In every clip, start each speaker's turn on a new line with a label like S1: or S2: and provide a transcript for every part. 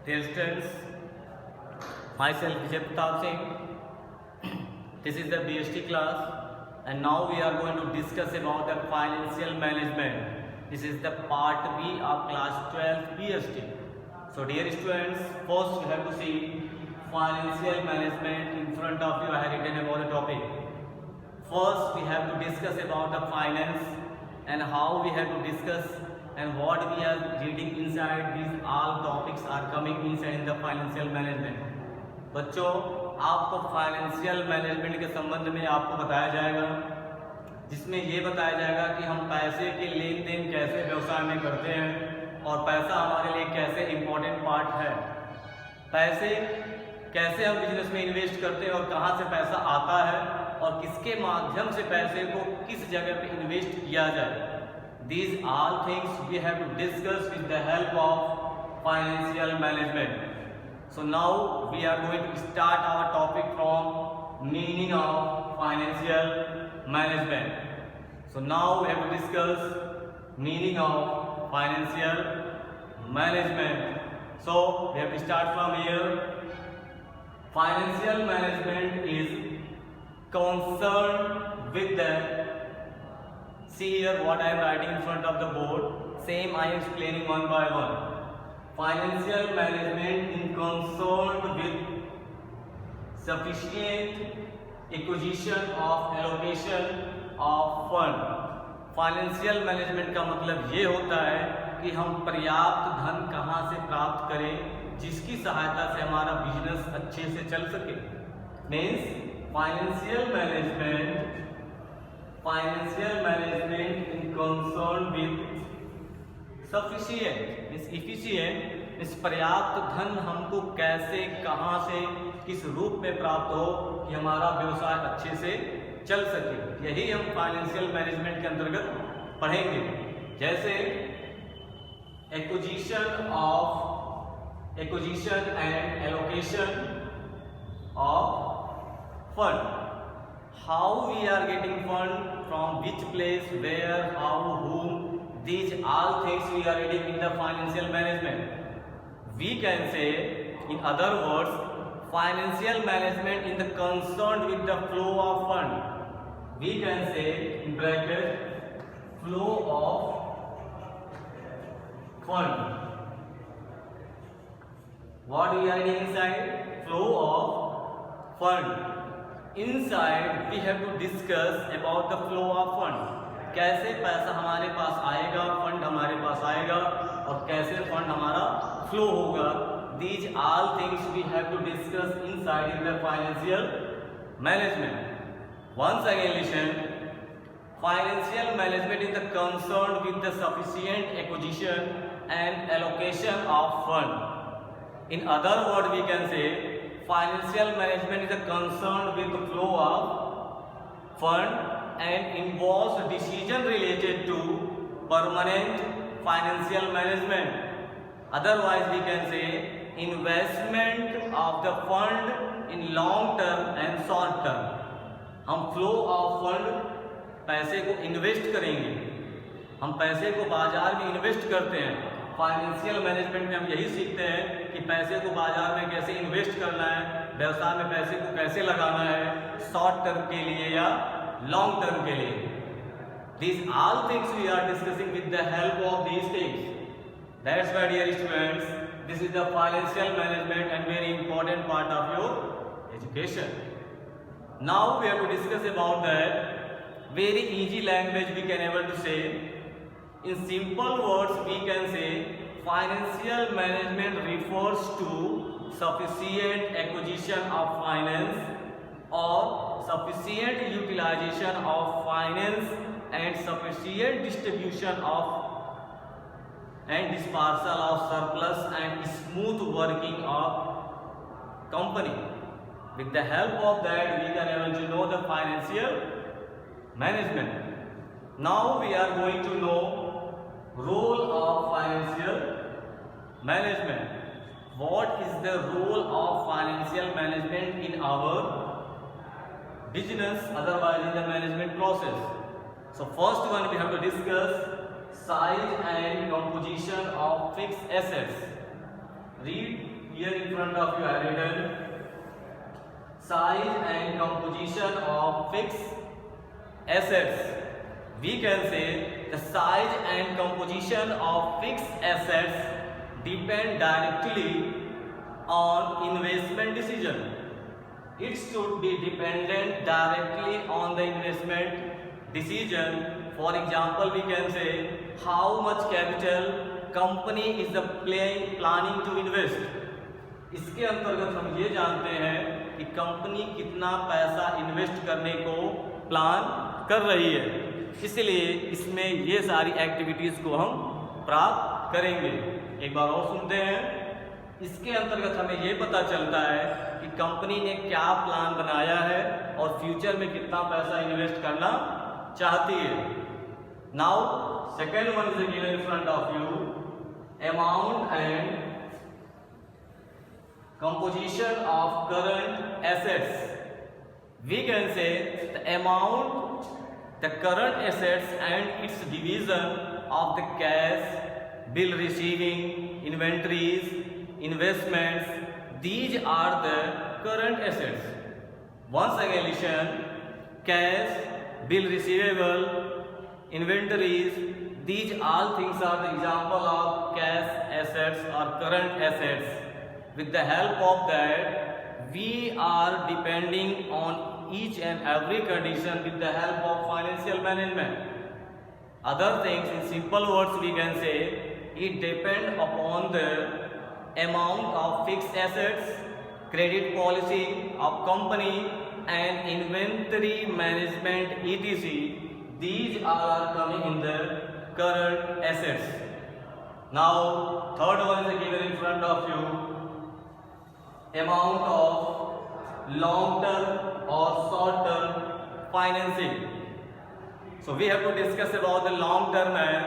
S1: Dear students, myself Vijay Pratap Singh. This is the BST class, and now we are going to discuss about the financial management. This is the part B of class 12 BST. So, dear students, first you have to see financial management. In front of you, I have written about the topic. First, we have to discuss about the finance and how we have to discuss and what we are reading inside. These all topics are coming inside in the financial management. बच्चों, आपको financial management के संबंध में आपको बताया जाएगा, जिसमें ये बताया जाएगा कि हम पैसे के लेन देन कैसे व्यवसाय में करते हैं और पैसा हमारे लिए कैसे इम्पोर्टेंट पार्ट है। पैसे कैसे हम बिजनेस में इन्वेस्ट करते हैं और कहाँ से पैसा आता है और किसके माध्यम से पैसे को किस जगह पे इन्वेस्ट किया जाए। These all things we have to discuss with the help of financial management. So now we are going to start our topic from meaning of financial management. So now we have to discuss meaning of financial management. So we have to start from here. Financial management is concerned with the, see here what I am writing in front of the board, same I am explaining one by one. Financial management is concerned with sufficient acquisition of allocation of fund. Financial management का मतलब ये होता है कि हम पर्याप्त धन कहाँ से प्राप्त करें जिसकी सहायता से हमारा बिजनेस अच्छे से चल सके। Means financial management in concern with sufficient means efficient means पर्याप्त धन हमको कैसे कहाँ से किस रूप में प्राप्त हो कि हमारा व्यवसाय अच्छे से चल सके। यही हम फाइनेंशियल मैनेजमेंट के अंतर्गत पढ़ेंगे। जैसे acquisition and allocation of fund, how we are getting fund, from which place, where, how, whom, these all things we are reading in the financial management. We can say, in other words, financial management is the concerned with the flow of fund. We can say in bracket flow of fund. What we are reading inside? Flow of fund. Inside we have to discuss about the flow of fund. कैसे पैसा हमारे पास आएगा, fund हमारे पास आएगा और कैसे fund हमारा flow होगा। These all things we have to discuss inside in the financial management. Once again listen, financial management is the concern with the sufficient acquisition and allocation of fund. In other words, we can say financial management is a concern with the flow of fund and involves decision related to permanent financial management. Otherwise, we can say investment of the fund in long term and short term. हम flow of fund पैसे को invest करेंगे, हम पैसे को बाजार में invest करते हैं। फाइनेंशियल मैनेजमेंट में हम यही सीखते हैं कि पैसे को बाजार में कैसे इन्वेस्ट करना है, व्यवसाय में पैसे को कैसे लगाना है, शॉर्ट टर्म के लिए या लॉन्ग टर्म के लिए। These all things we are discussing with the help of these things. That's why, dear students, this is the financial management and very important part of your education. Now we have to discuss about that very easy language we can able to say. In simple words, we can say financial management refers to sufficient acquisition of finance or sufficient utilization of finance and sufficient distribution of and dispersal of surplus and smooth working of company. With the help of that, we can able to know the financial management. Now we are going to know role of financial management. What is the role of financial management in our business, otherwise in the management process? So first one we have to discuss size and composition of fixed assets. Read here in front of you I have written size and composition of fixed assets. We can say the size and composition of fixed assets depend directly on investment decision. It should be dependent directly on the investment decision. For example, we can say how much capital company is planning to invest. इसके अंतर्गत हम ये जानते हैं कि company कितना पैसा invest करने को प्लान कर रही है, इसलिए इसमें ये सारी एक्टिविटीज़ को हम प्राप्त करेंगे। एक बार और सुनते हैं। इसके अंतर्गत हमें ये पता चलता है कि कंपनी ने क्या प्लान बनाया है और फ्यूचर में कितना पैसा इन्वेस्ट करना चाहती है। Now second one is given in front of you, amount and composition of current assets. We can say the amount, the current assets and its division of the cash, bill receiving, inventories, investments, these are the current assets. Once again listen, cash, bill receivable, inventories, these all things are the example of cash assets or current assets. With the help of that, we are depending on each and every condition with the help of financial management. Other things, in simple words, we can say it depends upon the amount of fixed assets, credit policy of company, and inventory management etc. These all are coming in the current assets. Now, third one is given in front of you. Amount of long-term or short-term financing. So we have to discuss about the long-term and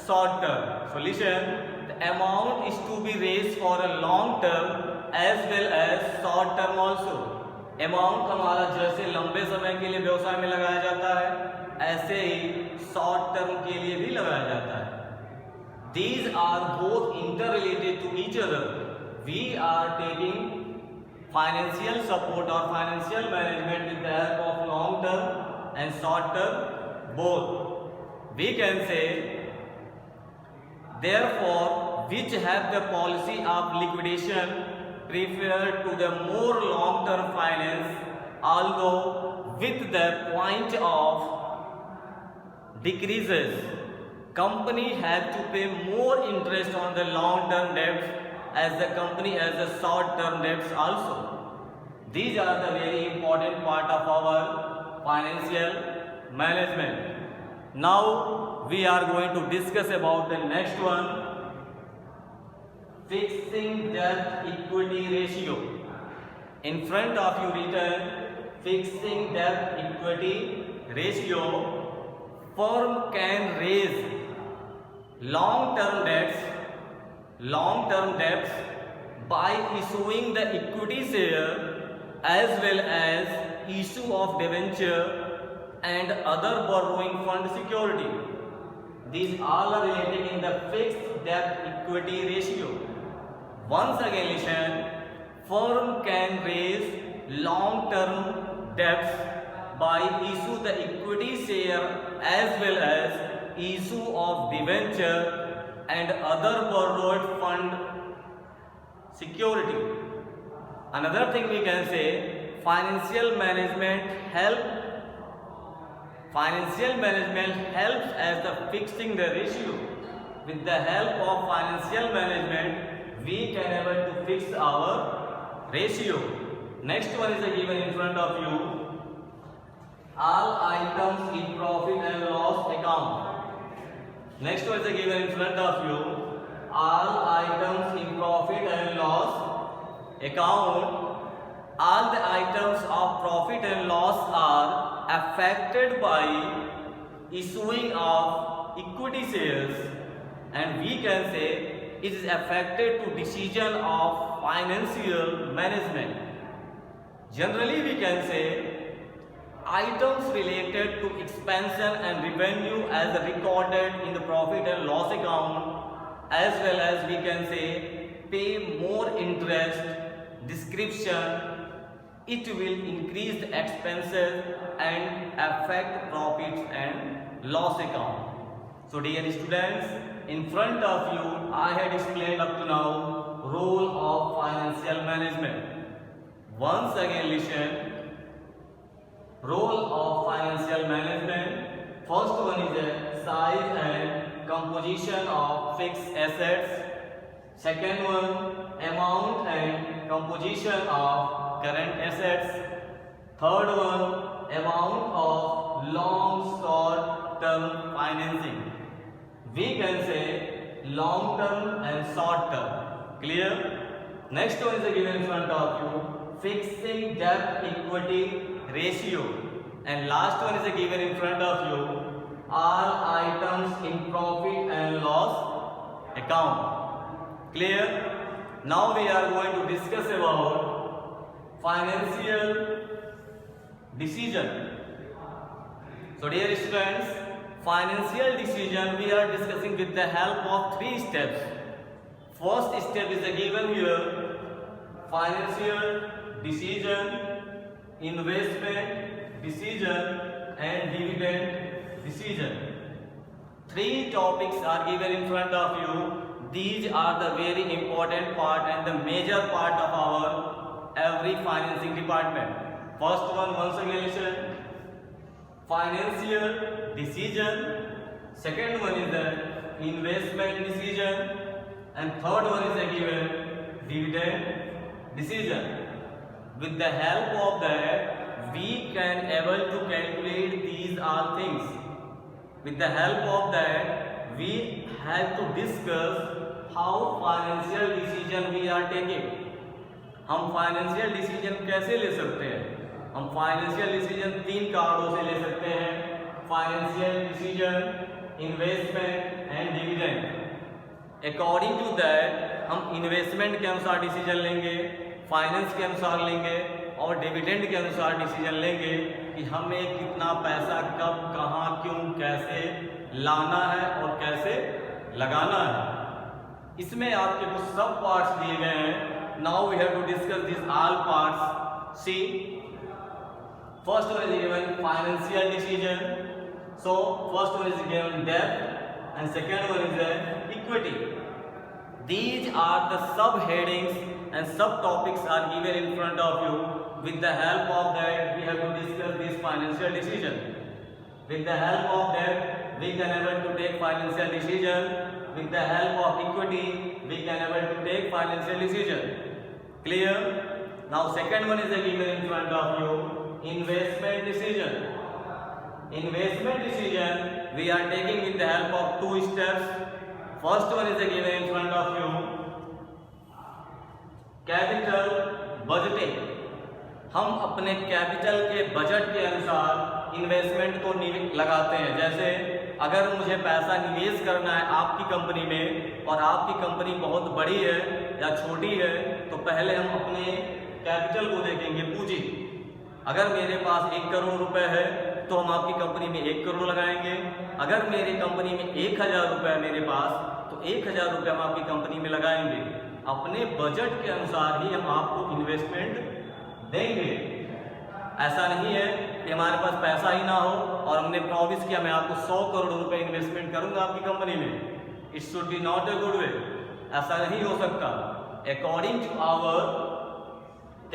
S1: short-term. So listen, the amount is to be raised for a long-term as well as short-term also. Amount हमारा जैसे लंबे समय के लिए व्यवसाय में लगाया जाता है, ऐसे ही short-term के लिए भी लगाया जाता है. These are both interrelated to each other. We are taking financial support or financial management with the help of long term and short term both. We can say therefore which have the policy of liquidation prefer to the more long term finance, although with the point of decreases company have to pay more interest on the long term debts as the company has the short term debts also. These are the very important part of our financial management. Now we are going to discuss about the next one, fixing debt equity ratio. In front of you written fixing debt equity ratio. Firm can raise long-term debts by issuing the equity share as well as issue of debenture and other borrowing fund security. These all are related in the fixed debt equity ratio. Once again listen, firm can raise long-term debts by issue the equity share as well as issue of debenture and other borrowed fund security. Another thing we can say, financial management helps as the fixing the ratio. With the help of financial management, we can able to fix our ratio. Next one is given in front of you. All items in profit and loss account. Next one is given in front of you. All items in profit and loss account. All the items of profit and loss are affected by issuing of equity shares, and we can say it is affected to decision of financial management. Generally we can say items related to expansion and revenue as recorded in the profit and loss account, as well as we can say pay more interest, description, it will increase the expenses and affect profits and loss account. So dear students, in front of you I had explained up to now role of financial management. Once again listen, role of financial management. First one is the size and composition of fixed assets. Second one, amount and composition of current assets. Third one, amount of long short term financing. We can say long term and short term. Clear? Next one is given in front of you, fixing debt equity ratio. And last one is given in front of you, all items in profit and loss account. Clear? Now we are going to discuss about financial decision. So dear students, financial decision we are discussing with the help of 3 steps. First step is given here, financial decision, investment decision and dividend decision. 3 topics are given in front of you. These are the very important part and the major part of our every financing department. First one, once again listen, financial decision. Second one is the investment decision. And third one is the given dividend decision. With the help of that, we can able to calculate these all things. With the help of that, we have to discuss how financial decision we are taking. हम financial decision कैसे ले सकते हैं? हम financial decision 3 कारणों से ले सकते हैं, financial decision, investment and dividend. According to that हम इन्वेस्टमेंट के अनुसार डिसीजन लेंगे, फाइनेंस के अनुसार लेंगे और डिविडेंड के अनुसार डिसीजन लेंगे कि हमें कितना पैसा कब, कहाँ, क्यों, कैसे लाना है और कैसे लगाना है। इसमें आपके कुछ सब पार्ट्स दिए गए हैं। Now we have to discuss this all parts. See, first one is given financial decision. So first one is given डेब्ट and second one is equity. These are the sub-headings and sub-topics are given in front of you. With the help of that, we have to discuss this financial decision. With the help of that, we can able to take financial decision. With the help of equity, we can able to take financial decision. Clear? Now, second one is given in front of you, investment decision. Investment decision we are taking with the help of 2 steps. First one is given in front of you, capital budgeting. हम अपने capital के budget के अनुसार investment को लगाते हैं. जैसे अगर मुझे पैसा निवेश करना है आपकी कंपनी में और आपकी कंपनी बहुत बड़ी है या छोटी है, तो पहले हम अपने कैपिटल को देखेंगे, पूंजी. अगर मेरे पास 1 करोड़ रुपए है तो हम आपकी कंपनी में 1 करोड़ लगाएंगे. अगर मेरी कंपनी में 1000 रुपए है मेरे पास, तो 1000 रुपये हम आपकी कंपनी में लगाएंगे. अपने बजट के अनुसार ही हम आपको इन्वेस्टमेंट देंगे. ऐसा नहीं है कि हमारे पास पैसा ही ना हो और हमने प्रॉमिस किया मैं आपको 100 करोड़ रुपए इन्वेस्टमेंट करूंगा आपकी कंपनी में. It should be not a good way. ऐसा नहीं हो सकता. According to our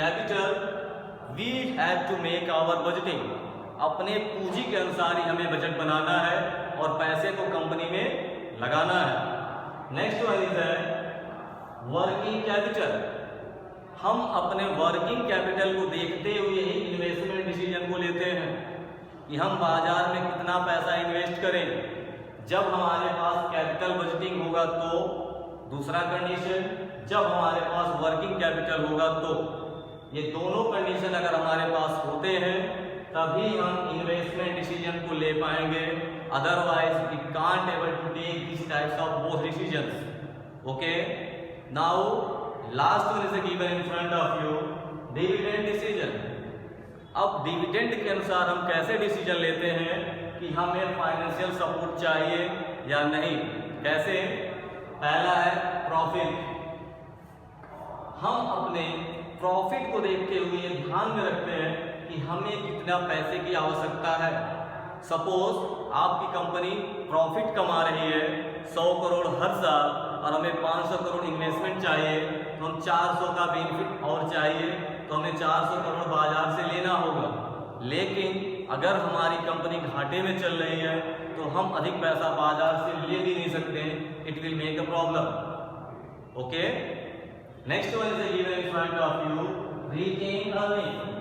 S1: capital we have to make our budgeting. अपने पूंजी के अनुसार ही हमें बजट बनाना है और पैसे को कंपनी में लगाना है. Next one is working capital. हम अपने वर्किंग कैपिटल को देखते हुए ही इन्वेस्टमेंट डिसीजन को लेते हैं कि हम बाजार में कितना पैसा इन्वेस्ट करें. जब हमारे पास कैपिटल बजटिंग होगा तो दूसरा कंडीशन, जब हमारे पास वर्किंग कैपिटल होगा तो. ये दोनों कंडीशन अगर हमारे पास होते हैं तभी हम इन्वेस्टमेंट डिसीजन को ले पाएंगे. Otherwise we can't able to take this types of both decisions. Okay, now last one is given in front of you, dividend decision. अब डिविडेंड के अनुसार हम कैसे डिसीजन लेते हैं कि हमें फाइनेंशियल सपोर्ट चाहिए या नहीं. कैसे? पहला है प्रॉफिट. हम अपने प्रॉफिट को देखते हुए ये ध्यान में रखते हैं कि हमें कितना पैसे की आवश्यकता है। सपोज आपकी कंपनी प्रॉफिट कमा रही है 100 करोड़ हर साल और हमें 500 करोड़ इन्वेस्टमेंट चाहिए, तो हम 400 का बेनिफिट और चाहिए, तो हमें 400 करोड़ बाजार से लेना होगा। लेकिन अगर हमारी कंपनी घाटे में चल रही है तो हम अधिक पैसा बाजार से ले भी नहीं सकते, it will make a problem. Okay, next one is given in front of you, retain earning.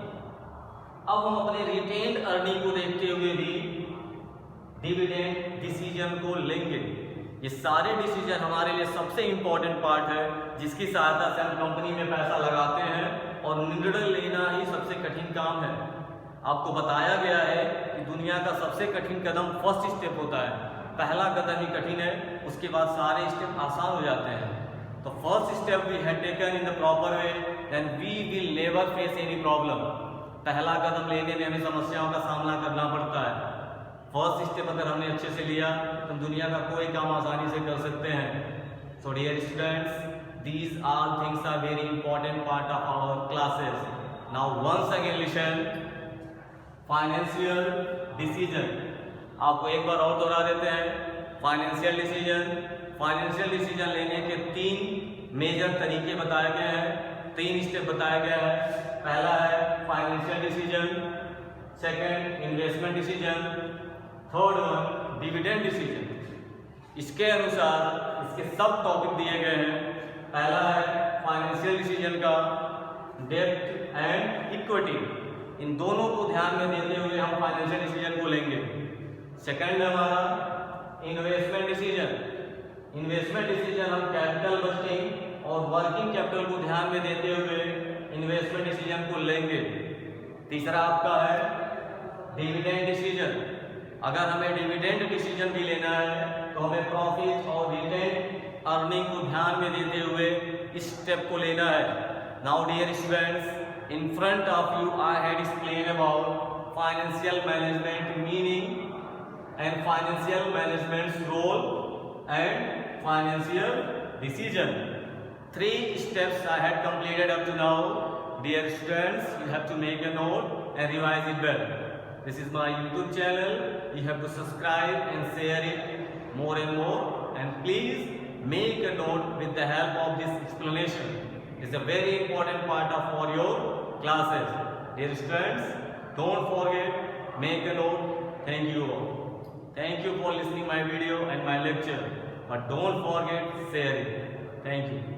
S1: अब हम अपने रिटेन्ड अर्निंग को देखते हुए भी डिविडेंड डिसीजन को लेंगे। ये सारे डिसीजन हमारे लिए सबसे इंपॉर्टेंट पार्ट है, जिसकी सहायता से हम कंपनी में पैसा लगाते हैं, और निर्णय लेना ही सबसे कठिन काम है। आपको बताया गया है कि दुनिया का सबसे कठिन कदम फर्स्ट स्टेप होता है। पहला कदम ही कठिन है, उसके बाद सारे स्टेप आसान हो जाते हैं। तो first step we have taken in the proper way, then we will never face any problem. पहला कदम लेने में हमें समस्याओं का सामना करना पड़ता है। फर्स्ट स्टेप अगर हमने अच्छे से लिया तो दुनिया का कोई काम आसानी से कर सकते हैं। So dear students, these are things are very important part of our classes. Now once again listen, financial decision. आपको एक बार और दोहरा देते हैं। फाइनेंशियल डिसीजन लेने के 3 मेजर तरीके बताए गए हैं, 3 स्टेप बताया गया है। पहला है financial decision, second investment decision, third one dividend decision. इसके अनुसार इसके सब टॉपिक दिए गए हैं। पहला है फाइनेंशियल डिसीजन का डेब्ट एंड इक्विटी, इन दोनों को ध्यान में देते हुए हम फाइनेंशियल डिसीजन को लेंगे। सेकंड है हमारा इन्वेस्टमेंट डिसीजन हम कैपिटल बजटिंग और वर्किंग कैपिटल को ध्यान में देते हुए इन्वेस्टमेंट डिसीजन को लेंगे। तीसरा आपका है डिविडेंड डिसीजन। अगर हमें डिविडेंड डिसीजन भी लेना है तो हमें प्रॉफिट और रिटेन अर्निंग को ध्यान में देते हुए इस स्टेप को लेना है। Now dear students, in front of you I had explained about financial management meaning and financial management's role and financial decision. 3 steps I had completed up to now. Dear students, you have to make a note and revise it well. This is my YouTube channel. You have to subscribe and share it more and more, and please make a note with the help of this explanation. It's a very important part of for your classes. Dear students, don't forget, make a note. Thank you all. Thank you for listening my video and my lecture. But don't forget, share it. Thank you.